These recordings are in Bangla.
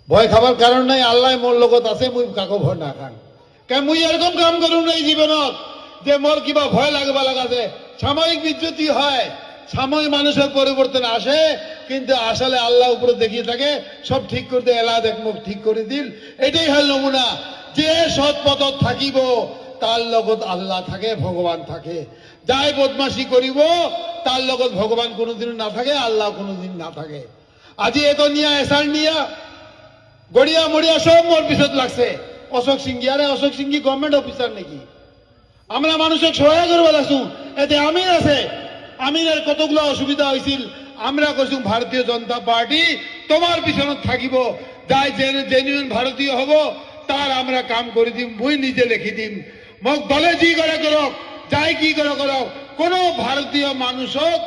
ভয় খাবার কারণ নাই, আল্লাহ মোর লগত আছে, মুই কাকো ভয় না খান। কেন মুই এরকম কাম করুন এই জীবনত যে মোর কিবা ভয় লাগবা লাগাছে। সাময়িক বিচ্যুতি হয়, সাময়িক মানুষের পরিবর্তন আসে, কিন্তু আসলে আল্লাহ উপরে দেখিয়ে থাকে সব ঠিক করতে এলা দেখ মুখ ঠিক করে দিল। এটাই হয় নমুনা। যে সৎ পথত থাকিব তার লগত আল্লাহ থাকে, ভগবান থাকে। যাই বদমাশি করিব তার লগত ভগবান কোনোদিন না থাকে, আল্লাহ কোনোদিন না থাকে। আজি এত নিয়া এসার নিয়া গড়িয়া মরিয়া সব মোর পিছত লাগছে। অশোক সিংহি, আরে অশোক সিংহি গভর্নমেন্ট অফিসার নাকি? আমরা মানুষের সহায় করবো লাগছু। এতে আমির আছে, আমিরের কতগুলো অসুবিধা হয়েছিল, আমরা কইছু ভারতীয় জনতা পার্টি তোমার পিছনত থাকিব, যাই জেনুইন ভারতীয় হব তার আমরা কাম করে দিম, বই নিজে লিখি দিম। মোক দলে যি করে করক, যাই কি করে করক, কোন ভারতীয় মানুষক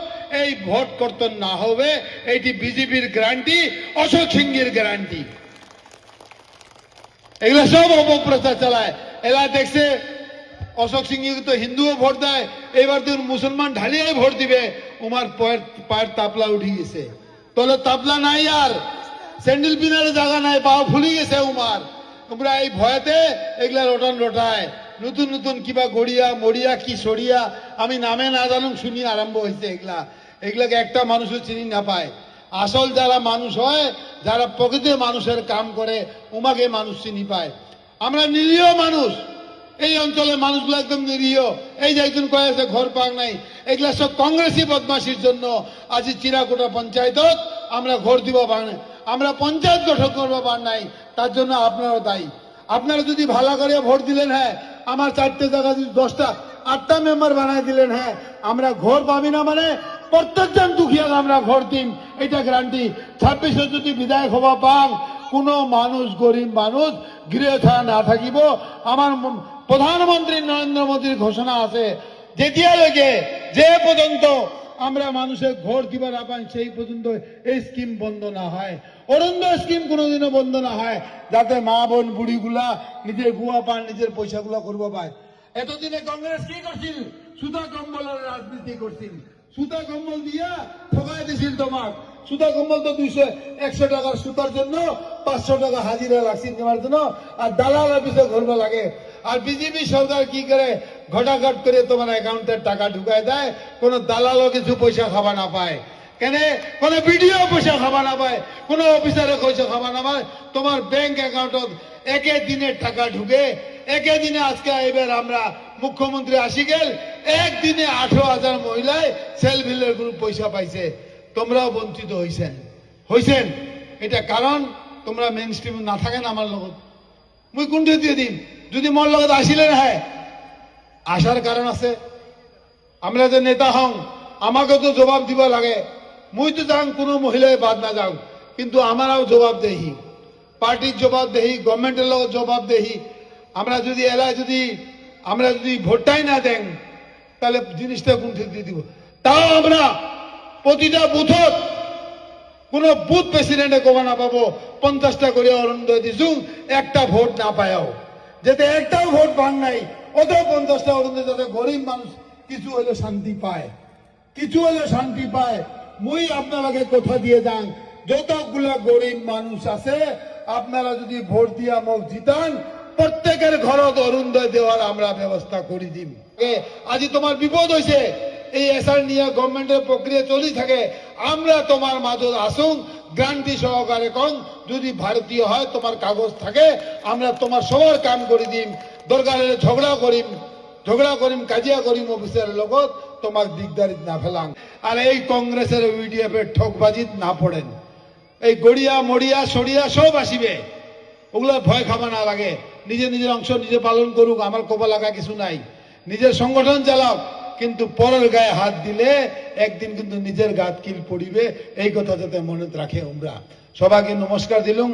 এই ভোট কর্তন না হবে, এইটি বিজেপির গ্যারান্টি, অশোক সিংহির গ্যারান্টি। এগুলা সব অপপ্রচার চালায়। এরা দেখছে অশোক সিংহি তো হিন্দুও ভোট দেয়, এবার তো মুসলমান ঢালিয়ে ভোট দিবে। উমার পায়ের তাপলা উঠে গেছে, তলে তাপলা নাই, আর স্যান্ডেল পিনারে জায়গা নাই, পাও ফুলি গেছে উমার। তোমরা এই ভয়তে এগুলা রটান রটায়, নতুন নতুন কিবা গড়িয়া মরিয়া কি সরিয়া আমি নামে না জানুম শুনি আরম্ভ হয়েছে। এগুলাকে একটা মানুষও চিনি না পায়। আসল যারা মানুষ হয়, যারা প্রকৃতির মানুষের কাম করে, উমাকে মানুষ চিনি পায়। আমরা নিরীহ মানুষ, এই অঞ্চলের মানুষগুলো একদম নিরীহ। এই যে একজন কয়ে আছে ঘর পাক নাই, এগুলা সব কংগ্রেসি বদমাসির জন্য। আজি চিরাকুটা পঞ্চায়েতত আমরা ঘর দিব পার নাই, আমরা পঞ্চায়েত গঠন করবো পার নাই, তার জন্য আপনারাও দায়ী। আপনারা যদি ভালো করে ভোট দিলেন, হ্যাঁ আমার 4টে জায়গা যদি 10টা 8টা মেম্বার বানাই দিলেন, হ্যাঁ আমরা ঘর পাবি না মানে প্রত্যেকজন দুঃখিয়া আমরা ঘর দিন, এটা গ্যারান্টি। 26-এ যদি বিধায়ক হবা পাং, কোন মানুষ গরিব মানুষ গৃহে ছাড়া না থাকিব। আমার প্রধানমন্ত্রী নরেন্দ্র মোদীর ঘোষণা আছে, যেতিয়া লেগে যে পর্যন্ত আমরা মানুষের ঘর দিবা না পাই সেই পর্যন্ত এই স্কিম বন্ধ না হয়। অরুণোদয় স্কিম কোনোদিনও বন্ধ না হয়, যাতে মা বোন বুড়িগুলা নিজের গুয়া পান, নিজের পয়সাগুলা করব পায়। এতদিনে কংগ্রেস কি করছিল? সুতা কম্বলের রাজনীতি করছিল, সুতা কম্বল দিয়া ঠকাই দিছিল তোমাক। সুতা কম্বল তো 200-100 টাকার সুতার জন্য 500 টাকা হাজিরা লাগছিল নেওয়ার জন্য, আর দালাল অফিসে ঘুরবে লাগে। আর বিজেপি সরকার কি করে? ঘটাঘট করে তোমার অ্যাকাউন্টের টাকা ঢুকায় দেয়, কোন দালালও কিছু পয়সা খাবা না পায়। কেন? কোন বিডিও পয়সা খাবা না পায়, কোন অফিসারে পয়সা খাবা না পায়। তোমার ব্যাংক অ্যাকাউন্টত একে দিনে টাকা ঢুকে, একে দিনে। আজকে এবার আমরা মুখ্যমন্ত্রী আসি গেল, একদিনে 18,000 মহিলায় সেলফ হেল্প গ্রুপ পয়সা পাইছে। তোমরাও বঞ্চিত হইছেন। এটা কারণ তোমরা মেইন স্ট্রিম না থাকেন আমার লগত। মুই কোনটা দিয়ে দিন যদি মোর লগত আসিলেন, হ্যাঁ আসার কারণ আছে। আমরা যে নেতা হং, আমাকে তো জবাব দিব লাগে। মুই তো যাং কোনো মহিলায় বাদ না যাও, কিন্তু আমারও জবাব দেহি, পার্টির জবাব দেহি, গভর্নমেন্টের লগত জবাব দেহি। আমরা যদি এলাকায় আমরা যদি ভোটটাই না দেন, তাহলে জিনিসটা কোন ঠিক দিয়ে দিব। তাও আমরা প্রতিটা বুথত কোন বুথ প্রেসিডেন্টে কমা না পাবো 50টা করে অরুণোদয় দিছু, একটা ভোট না পায়াও, যাতে একটাও ভোট ভাঙ নাই। অত 50টা অরুণোদয়, যাতে গরিব মানুষ কিছু হলে শান্তি পায়, কিছু হলে শান্তি পায়। মুই আপনাকে কথা দিয়ে যান, যতগুলা গরিব মানুষ আছে আপনারা যদি ভোট দিয়া মোক জিতান, প্রত্যেকের ঘরত অরুণোদয় দেওয়ার আমরা ব্যবস্থা করে দিম। আজি তোমার বিপদ হয়েছে, এই এসআর নিয়ে গভর্নমেন্টের প্রক্রিয়া চলি থাকে, আমরা তোমার মাঝে আসুন গ্যারান্টি সহকারে কম। যদি ভারতীয় হয়, তোমার কাগজ থাকে, আমরা তোমার সবার কাম করে দিম। দরকার হলে ঝগড়া করিম কাজিয়া করিম অফিসের লগত, তোমার দিকদারিত না ফেলাম। আর এই কংগ্রেসের ইউডিএফ এর ঠকবাজিত না পড়েন। এই গড়িয়া মরিয়া সরিয়া সব আসিবে, ওগুলা ভয় খাবা না লাগে। নিজের অংশ নিজে পালন করুক, আমার কোপা লাগা কিছু নাই। নিজের সংগঠন চালাও, কিন্তু পরের গায়ে হাত দিলে একদিন কিন্তু নিজের গাত কিল পড়িবে। এই কথা যাতে মনে রাখে। আমরা সবাইকে নমস্কার দিলুম।